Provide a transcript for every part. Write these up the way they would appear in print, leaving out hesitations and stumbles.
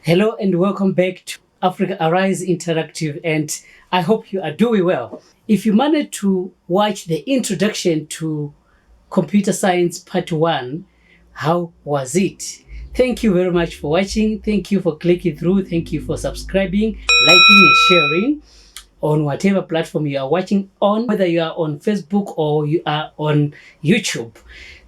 Hello and welcome back to Africa Arise Interactive, and I hope you are doing well. If you managed to watch the introduction to Computer Science Part 1, how was it? Thank you very much for watching. Thank you for clicking through. Thank you for subscribing, liking and sharing on whatever platform you are watching on, whether you are on Facebook or you are on YouTube.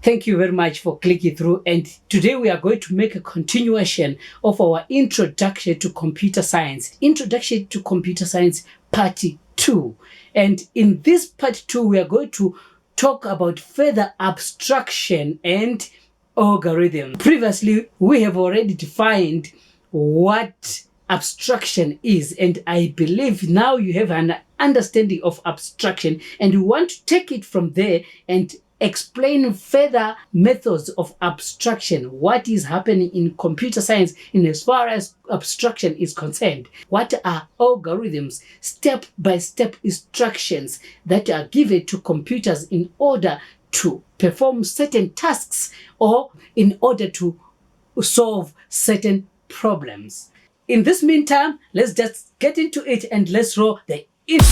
Thank you very much for clicking through. And today we are going to make a continuation of our Introduction to Computer Science. Introduction to Computer Science Part 2. And in this Part 2, we are going to talk about further abstraction and algorithm. Previously, we have already defined what abstraction is, and I believe now you have an understanding of abstraction, and we want to take it from there and explain further methods of abstraction, what is happening in computer science in as far as abstraction is concerned. What are algorithms, step-by-step instructions that are given to computers in order to perform certain tasks or in order to solve certain problems. In this meantime, let's just get into it and let's roll the intro.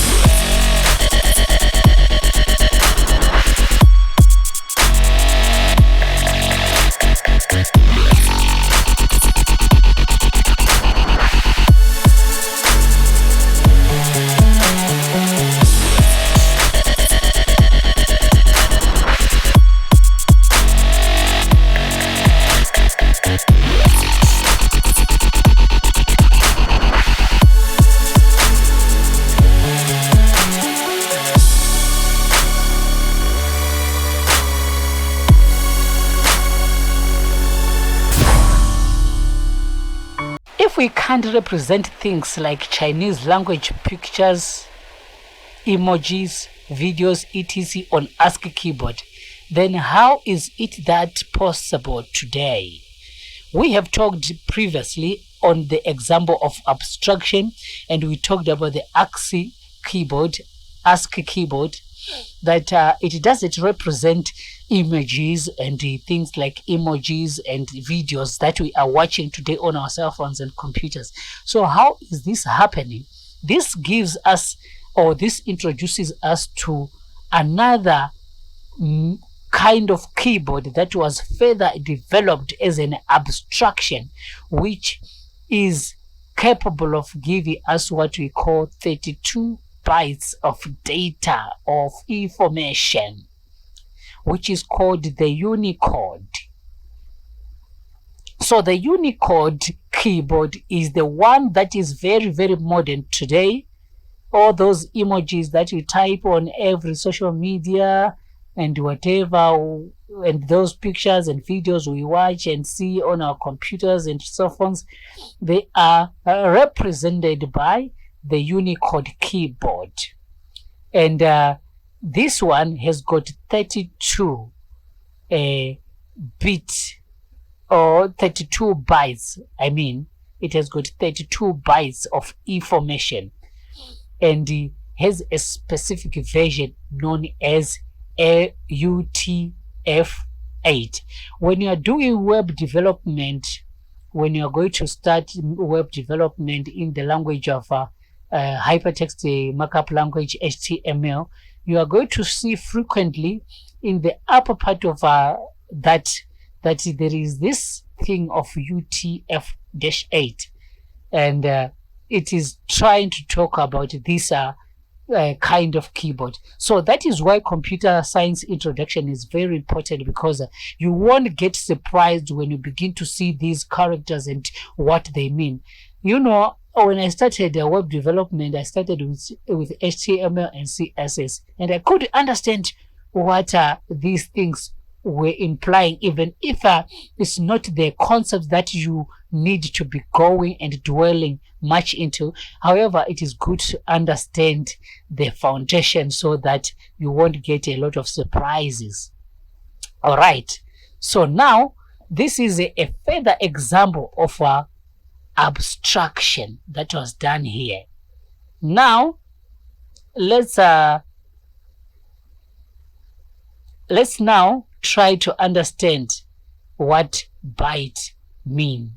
If we can't represent things like Chinese language pictures, emojis, videos, etc. on ASCII keyboard, then how is it that possible today? We have talked previously on the example of abstraction, and we talked about the ASCII keyboard, that it doesn't represent images and things like emojis and videos that we are watching today on our cell phones and computers. So how is this happening? This gives us, or this introduces us to another kind of keyboard that was further developed as an abstraction, which is capable of giving us what we call 32 bytes of data, of information, which is called the Unicode. So the Unicode keyboard is the one that is very, very modern today. All those emojis that we type on every social media and whatever, and those pictures and videos we watch and see on our computers and cell phones, they are represented by the Unicode keyboard. And this one has got 32 bits, or 32 bytes. I mean, it has got 32 bytes of information, and has a specific version known as UTF-8. When you are doing web development, when you are going to start web development in the language of hypertext markup language HTML, you are going to see frequently in the upper part of that there is this thing of UTF-8, and it is trying to talk about this kind of keyboard. So that is why computer science introduction is very important, because you won't get surprised when you begin to see these characters and what they mean. You know, when I started web development, I started with HTML and CSS, and I could understand what these things were implying, even if it's not the concept that you need to be going and dwelling much into. However, it is good to understand the foundation so that you won't get a lot of surprises. All right, so now this is a further example of abstraction that was done here. Now let's now try to understand what byte mean.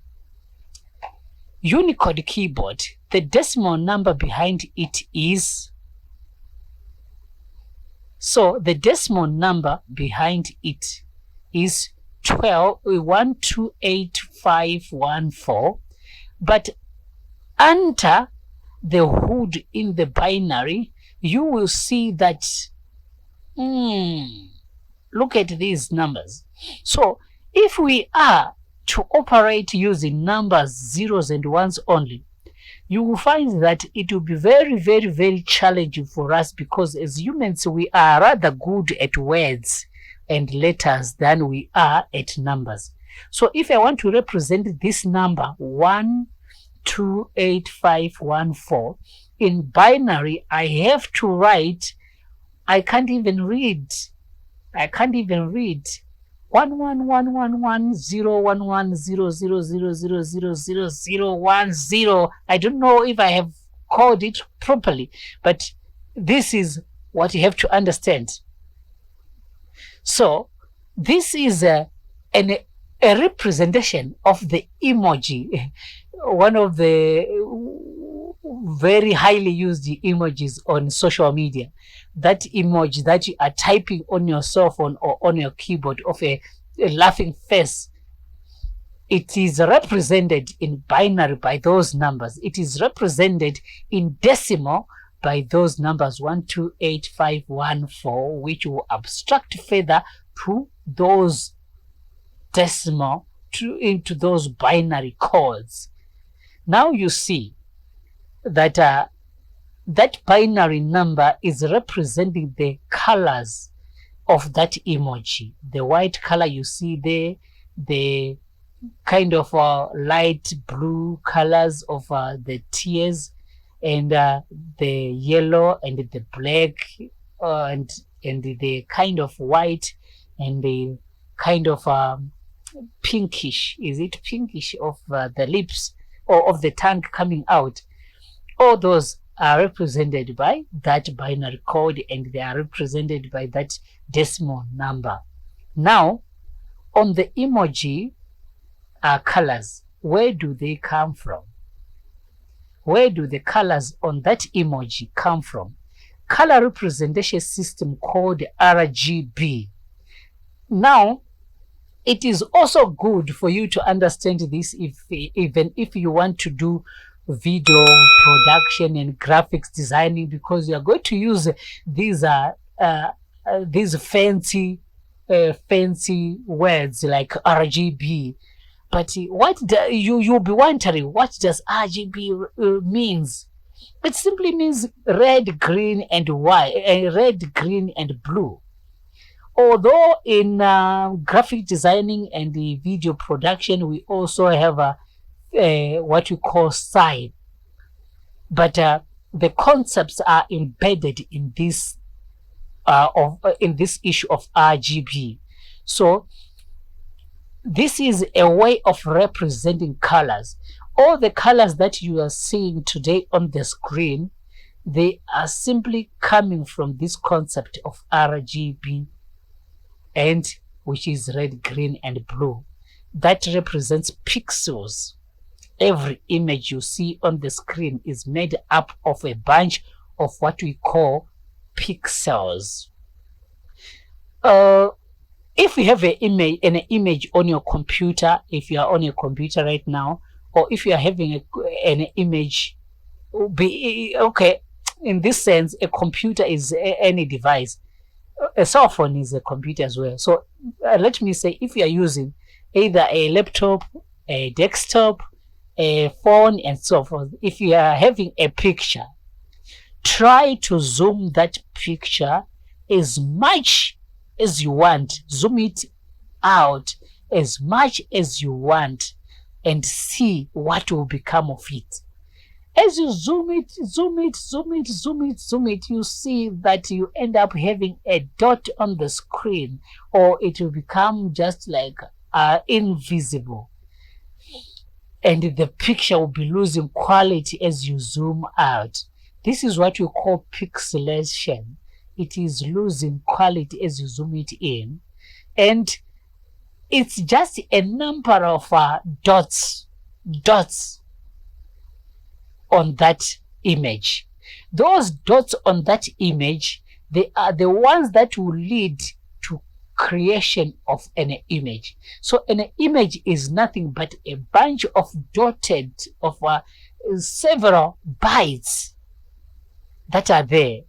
Unicode keyboard, the decimal number behind it is, so the decimal number behind it is 128514, but under the hood in the binary, you will see that, look at these numbers. So if we are to operate using numbers, zeros and ones only, you will find that it will be very, very, very challenging for us, because as humans, we are rather good at words and letters than we are at numbers. So if I want to represent this number 128514 in binary, I have to write, I can't even read 1111011000000010. I don't know if I have called it properly, but this is what you have to understand. So this is a representation of the emoji, one of the very highly used emojis on social media. That emoji that you are typing on your cell phone or on your keyboard of a laughing face, it is represented in binary by those numbers. It is represented in decimal by those numbers 128514, which will abstract further to those decimal into those binary codes. Now you see that that binary number is representing the colors of that emoji. The white color you see there, the kind of light blue colors of the tears, and the yellow and the black, and the kind of white and the kind of pinkish, is it pinkish, of the lips or of the tongue coming out. All those are represented by that binary code, and they are represented by that decimal number. Now, on the emoji colors, where do they come from? Where do the colors on that emoji come from? Color representation system called RGB. Now, it is also good for you to understand this even if you want to do video production and graphics designing, because you are going to use these fancy words like RGB. But you'll be wondering, what does RGB means? It simply means red, green, and white, red, green, and blue. Although in graphic designing and the video production, we also have what we call sign, but the concepts are embedded in this issue of RGB. So this is a way of representing colors. All the colors that you are seeing today on the screen, they are simply coming from this concept of RGB, and which is red, green, and blue. That represents pixels. Every image you see on the screen is made up of a bunch of what we call pixels. If you have an image on your computer, if you are on your computer right now, or if you are having an image, okay, in this sense, a computer is any device. A cell phone is a computer as well. So let me say, if you are using either a laptop, a desktop, a phone, and so forth, if you are having a picture, try to zoom that picture as much as you want. Zoom it out as much as you want and see what will become of it. As you zoom it, you see that you end up having a dot on the screen, or it will become just like invisible. And the picture will be losing quality as you zoom out. This is what we call pixelation. It is losing quality as you zoom it in. And it's just a number of dots on that image. Those dots on that image, they are the ones that will lead to creation of an image. So an image is nothing but a bunch of dotted of several bytes that are there,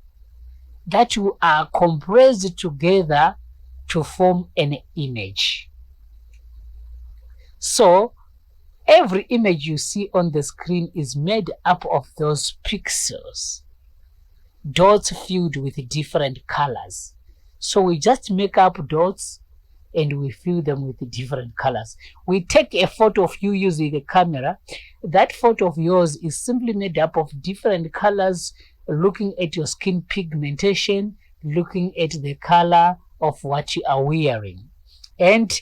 that are compressed together to form an image. So every image you see on the screen is made up of those pixels, dots filled with different colors. So we just make up dots and we fill them with different colors. We take a photo of you using the camera. That photo of yours is simply made up of different colors, looking at your skin pigmentation, looking at the color of what you are wearing. And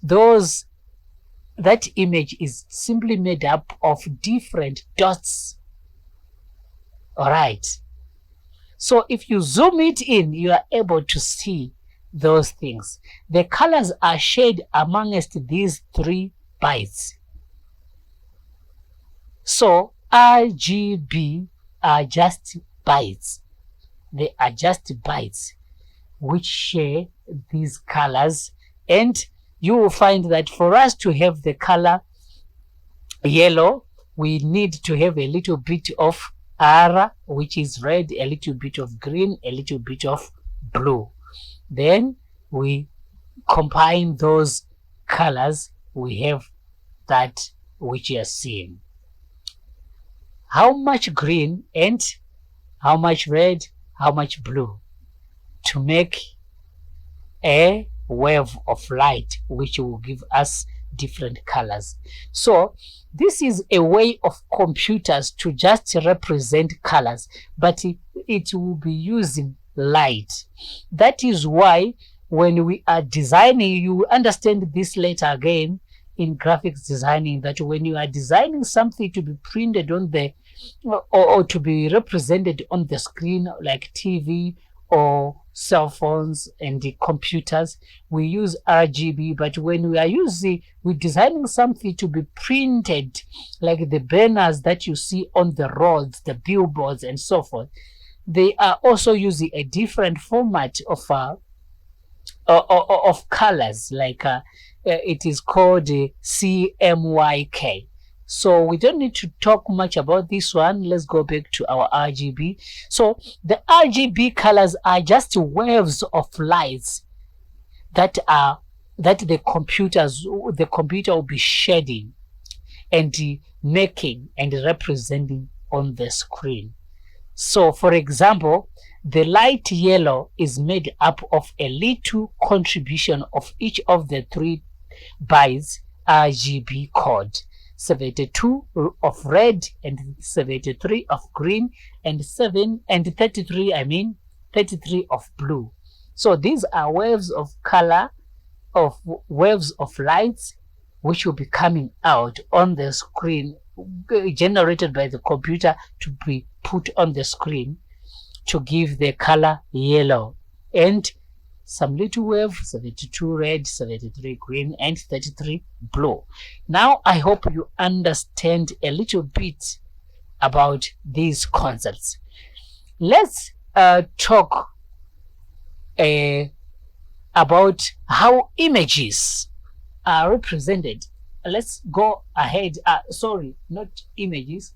that image is simply made up of different dots. All right. So if you zoom it in, you are able to see those things. The colors are shared amongst these 3 bytes. So RGB are just bytes. They are just bytes which share these colors, and you will find that for us to have the color yellow, we need to have a little bit of R, which is red, a little bit of green, a little bit of blue. Then we combine those colors, we have that which you are seeing. How much green and how much red, how much blue, to make a wave of light which will give us different colors. So this is a way of computers to just represent colors, but it will be using light. That is why when we are designing, you understand this later again in graphics designing, that when you are designing something to be printed on the or to be represented on the screen, like TV or cell phones and the computers, we use RGB. But when we're designing something to be printed, like the banners that you see on the roads, the billboards and so forth, they are also using a different format of colors, like it is called CMYK. So we don't need to talk much about this one. Let's go back to our RGB. So the RGB colors are just waves of lights that the computer will be shading and making and representing on the screen. So for example, the light yellow is made up of a little contribution of each of the 3 bytes RGB code. 72 of red and 73 of green and 33 of blue. So these are waves of color, of waves of lights which will be coming out on the screen, generated by the computer to be put on the screen to give the color yellow, and some little wave, 72 red, 73 green, and 33 blue. Now I hope you understand a little bit about these concepts. Let's talk about how images are represented. Let's go ahead. Sorry, not images.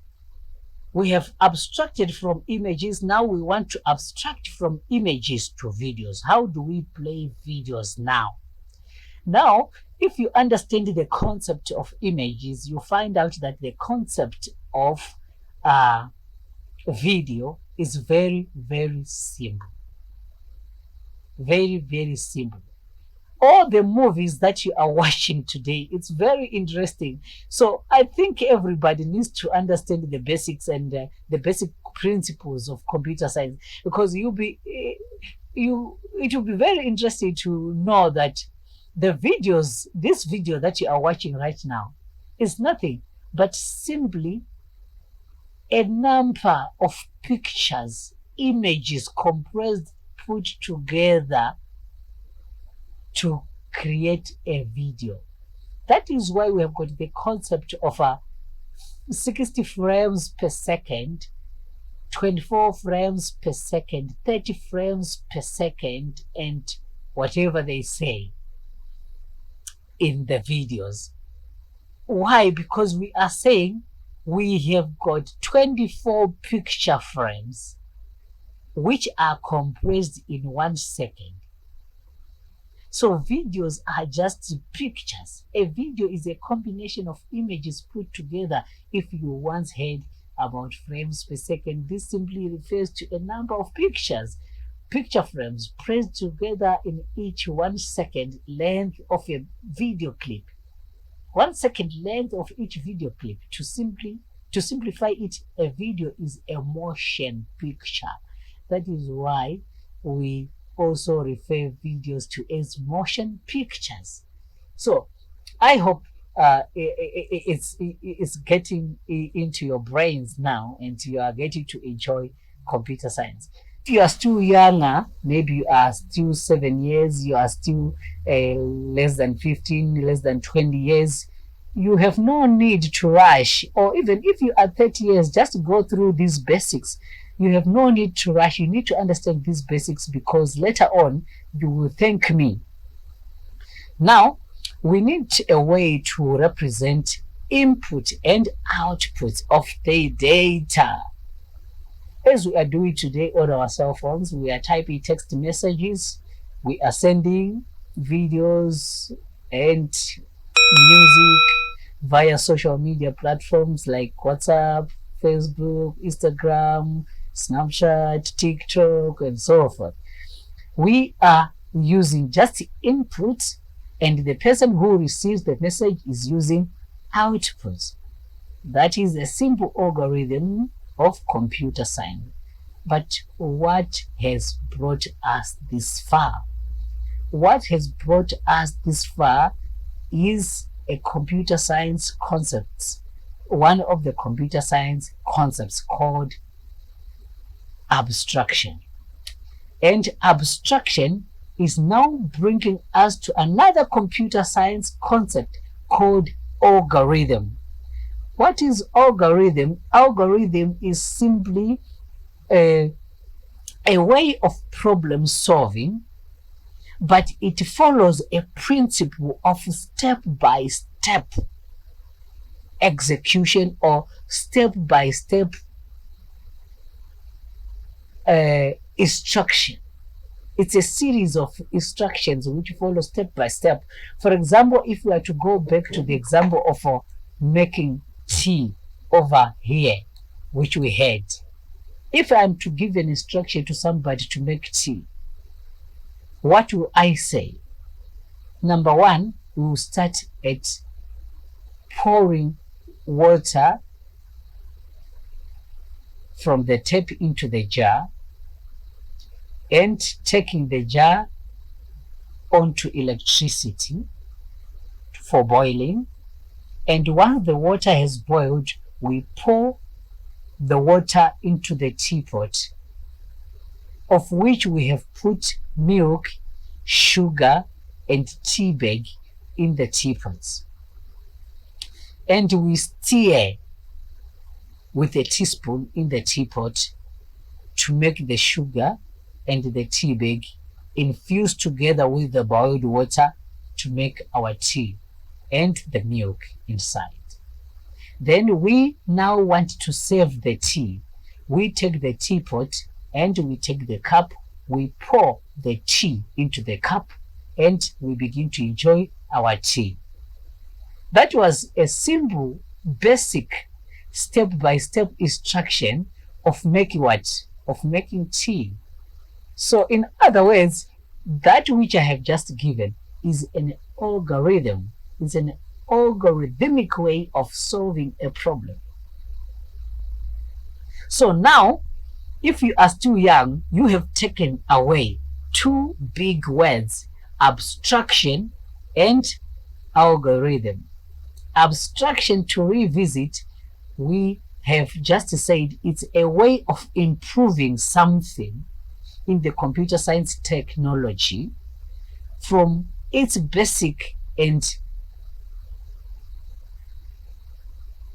We have abstracted from images. Now we want to abstract from images to videos. How do we play videos now? Now, if you understand the concept of images, you find out that the concept of video is very, very simple. Very, very simple. All the movies that you are watching today, it's very interesting. So I think everybody needs to understand the basics and the basic principles of computer science, because it will be very interesting to know that this video that you are watching right now is nothing but simply a number of pictures, images compressed, put together to create a video. That is why we have got the concept of 60 frames per second, 24 frames per second, 30 frames per second, and whatever they say in the videos. Why? Because we are saying we have got 24 picture frames which are compressed in 1 second. So videos are just pictures. A video is a combination of images put together. If you once heard about frames per second, this simply refers to a number of picture frames pressed together in each 1 second length of a video clip. 1 second length of each video clip. To simplify it, a video is a motion picture. That is why we also refer videos to as motion pictures. So I hope it's getting into your brains now, and you are getting to enjoy computer science. If you are still younger, maybe you are still 7 years, you are still less than 15, less than 20 years, you have no need to rush. Or even if you are 30 years, just go through these basics. You have no need to rush. You need to understand these basics, because later on you will thank me. Now, we need a way to represent input and output of the data. As we are doing today on our cell phones, we are typing text messages, we are sending videos and music via social media platforms like WhatsApp, Facebook, Instagram, Snapchat, TikTok, and so forth. We are using just input, and the person who receives the message is using output. That is a simple algorithm of computer science. But what has brought us this far? What has brought us this far is a computer science concept. One of the computer science concepts called abstraction. And abstraction is now bringing us to another computer science concept called algorithm. What is algorithm? Algorithm is simply a way of problem solving, but it follows a principle of step-by-step execution or step-by-step instruction. It's a series of instructions which follow step by step. For example, if we are to go back to the example of making tea over here, which we had. If I am to give an instruction to somebody to make tea, what will I say? Number one, we will start at pouring water from the tap into the jar and taking the jar onto electricity for boiling. And once the water has boiled, we pour the water into the teapot, of which we have put milk, sugar, and tea bag in the teapots. And we stir with a teaspoon in the teapot to make the sugar and the tea bag infuse together with the boiled water to make our tea and the milk inside. Then we now want to serve the tea. We take the teapot and we take the cup, we pour the tea into the cup, and we begin to enjoy our tea. That was a simple, basic, step-by-step instruction of making what? Of making tea. So in other words, that which I have just given is an algorithm. It's an algorithmic way of solving a problem. So now, if you are still young, you have taken away two big words, abstraction and algorithm. Abstraction, to revisit, we have just said it's a way of improving something in the computer science technology from its basic and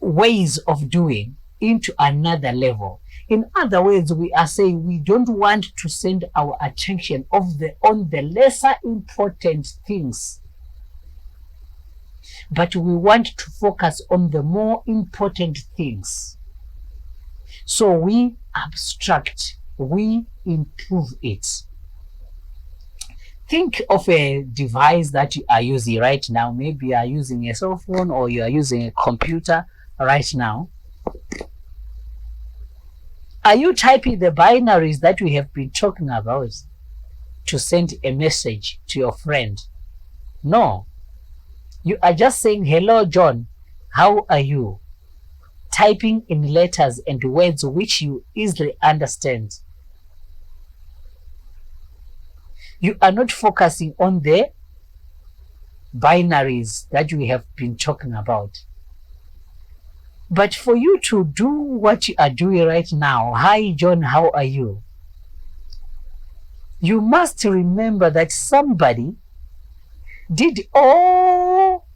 ways of doing into another level. In other words, we are saying we don't want to send our attention on the lesser important things, but we want to focus on the more important things. So we abstract, we improve it. Think of a device that you are using right now. Maybe you are using a cell phone or you are using a computer right now. Are you typing the binaries that we have been talking about to send a message to your friend? No. You are just saying, hello, John, how are you? Typing in letters and words which you easily understand. You are not focusing on the binaries that we have been talking about. But for you to do what you are doing right now, hi John, how are you? You must remember that somebody did all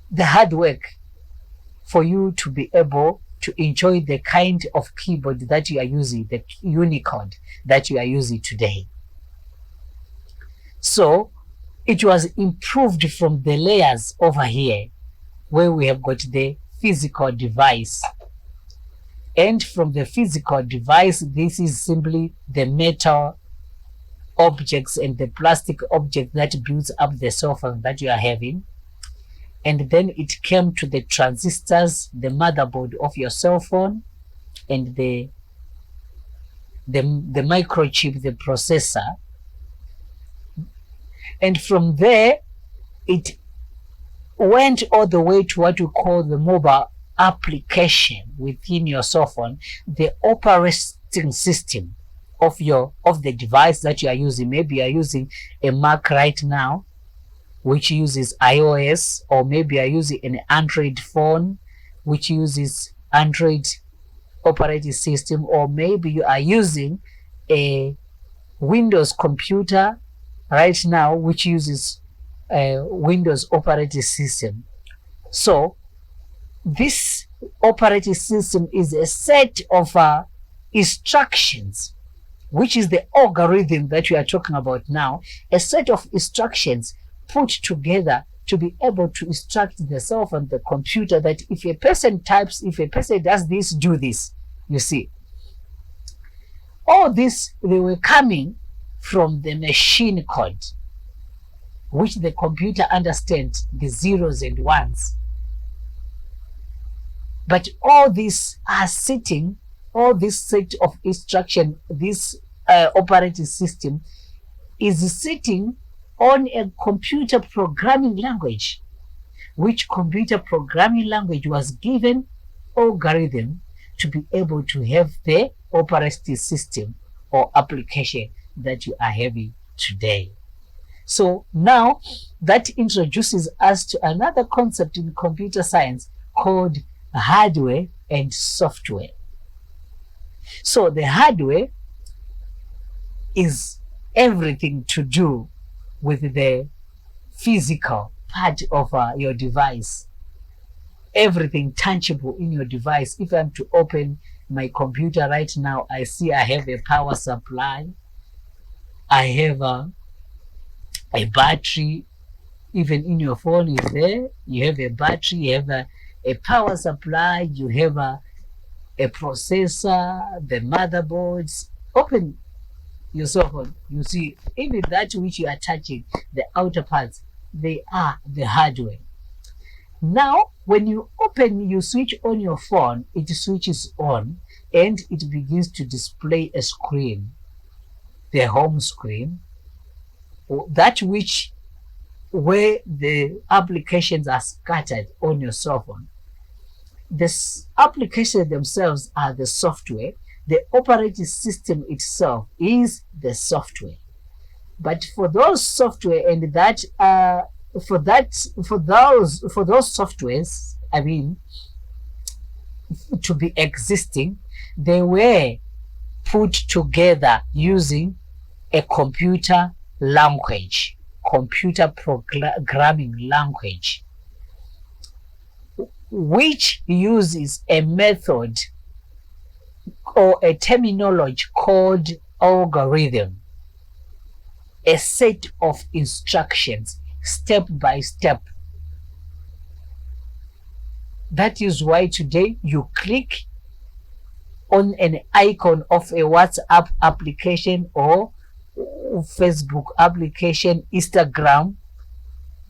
the hard work for you to be able to enjoy the kind of keyboard that you are using, the Unicode that you are using today. So it was improved from the layers over here where we have got the physical device. And from the physical device, this is simply the metal objects and the plastic object that builds up the cell phone that you are having. And then it came to the transistors, the motherboard of your cell phone, and the microchip, the processor. And from there, it went all the way to what we call the mobile application within your cell phone, the operating system of the device that you are using. Maybe you are using a Mac right now, which uses iOS, or maybe you are using an Android phone, which uses Android operating system, or maybe you are using a Windows computer right now, which uses Windows operating system. So this operating system is a set of instructions, which is the algorithm that we are talking about now, a set of instructions put together to be able to instruct the cell phone, the computer, that if a person types, if a person does this, do this. You see, all this, they were coming from the machine code, which the computer understands, the zeros and ones. But all these are sitting, all this set of instruction, this operating system is sitting on a computer programming language, which computer programming language was given algorithm to be able to have the operating system or application that you are having today. So now that introduces us to another concept in computer science called hardware and software. So the hardware is everything to do with the physical part of your device, everything tangible in your device. If I'm to open my computer right now, I see I have a power supply, I have a battery. Even in your phone is there, you have a battery, you have a power supply, you have a processor, the motherboards. Open your cell phone, you see even that which you are touching, the outer parts, they are the hardware. Now when you open, you switch on your phone, it switches on and it begins to display a screen, the home screen, that which where the applications are scattered on your cell phone. The applications themselves are the software. The operating system itself is the software. But for those software and that for those softwares, I mean, to be existing, they were put together using a computer language, computer programming language. which uses a method or a terminology called algorithm, a set of instructions step by step. That is why today you click on an icon of a WhatsApp application or Facebook application, Instagram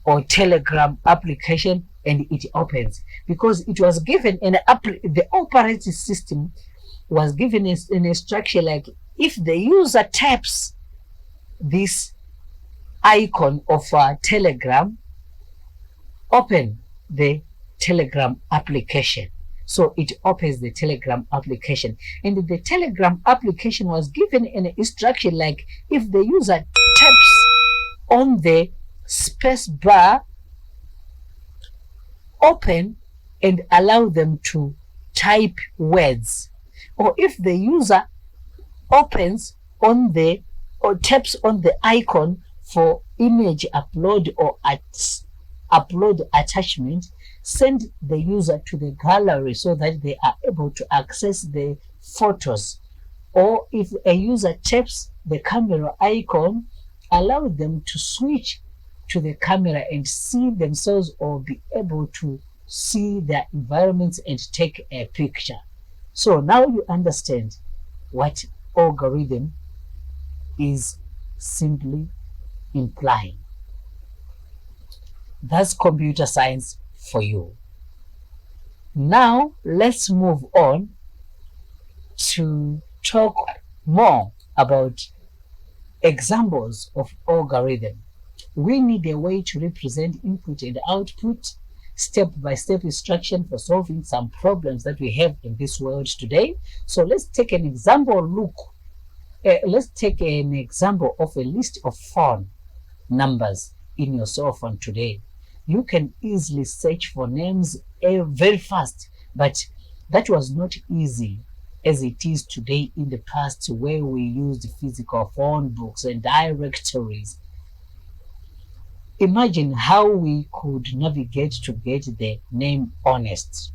or Telegram application, and it opens, because it was given the operating system was given an instruction like, if the user taps this icon of Telegram, open the Telegram application. So it opens the Telegram application, and the Telegram application was given an instruction like, if the user taps on the space bar, open and allow them to type words. Or if the user opens on the or taps on the icon for image upload or upload attachment, send the user to the gallery so that they are able to access the photos. Or if a user taps the camera icon, allow them to switch to the camera and see themselves or be able to see their environments and take a picture. So now you understand what algorithm is simply implying. That's computer science for you. Now let's move on to talk more about examples of algorithm. We need a way to represent input and output, step-by-step instruction for solving some problems that we have in this world today. So let's take an example. Let's take an example of a list of phone numbers in your cell phone today. You can easily search for names very fast, but that was not easy as it is today in the past, where we used physical phone books and directories. Imagine how we could navigate to get the name honest.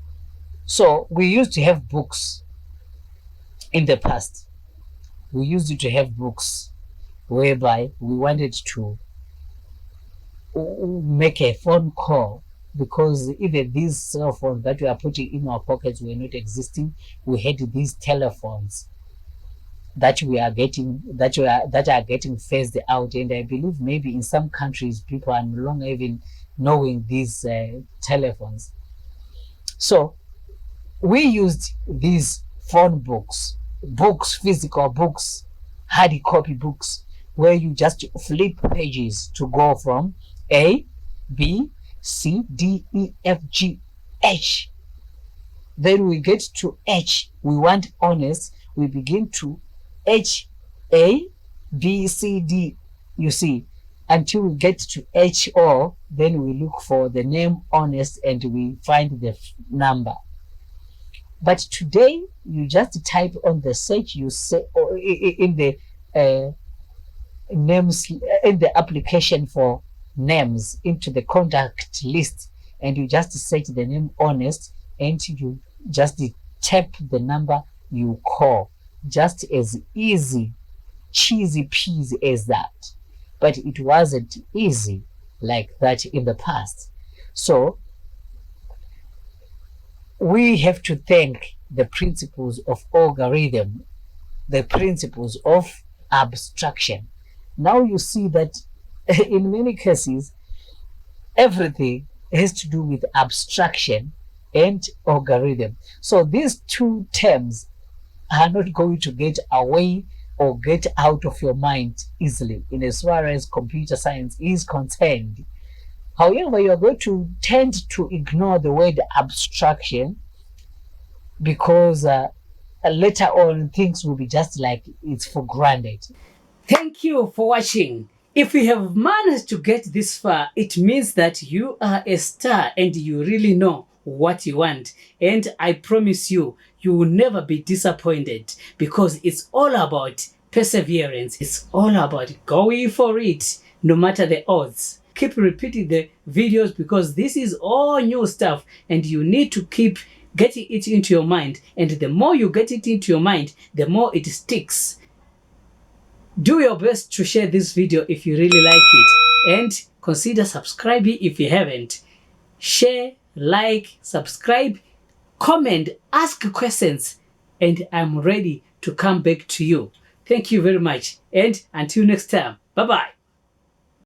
So we used to have books in the past. We used to have books whereby we wanted to make a phone call, because even these cell phones that we are putting in our pockets were not existing. We had these telephones that are getting phased out, and I believe maybe in some countries people are no longer even knowing these telephones. So we used these phone books, physical books, hard copy books, where you just flip pages to go from A, B, C, D, E, F, G, H. Then we get to H. We want honest. We begin to H, A, B, C, D, you see, until we get to H, O. Then we look for the name honest and we find the number. But today, you just type on the search, you say, or in the names, in the application for names, into the contact list, and you just search the name honest, and you just tap the number you call. Just as easy, cheesy peasy as that. But it wasn't easy like that in the past. So we have to thank the principles of algorithm, the principles of abstraction. Now you see that in many cases, everything has to do with abstraction and algorithm. So these two terms are not going to get away or get out of your mind easily in as far as computer science is concerned. However, you are going to tend to ignore the word abstraction, because later on things will be just like it's for granted. Thank you for watching. If you have managed to get this far, it means that you are a star and you really know what you want. And I promise you, you will never be disappointed, because it's all about perseverance. It's all about going for it, no matter the odds. keep repeating the videos because this is all new stuff and you need to keep getting it into your mind. And the more you get it into your mind, the more it sticks. Do your best to share this video if you really like it, and consider subscribing if you haven't. Share, like, subscribe, comment, ask questions, and I'm ready to come back to you. Thank you very much, and until next time, bye-bye.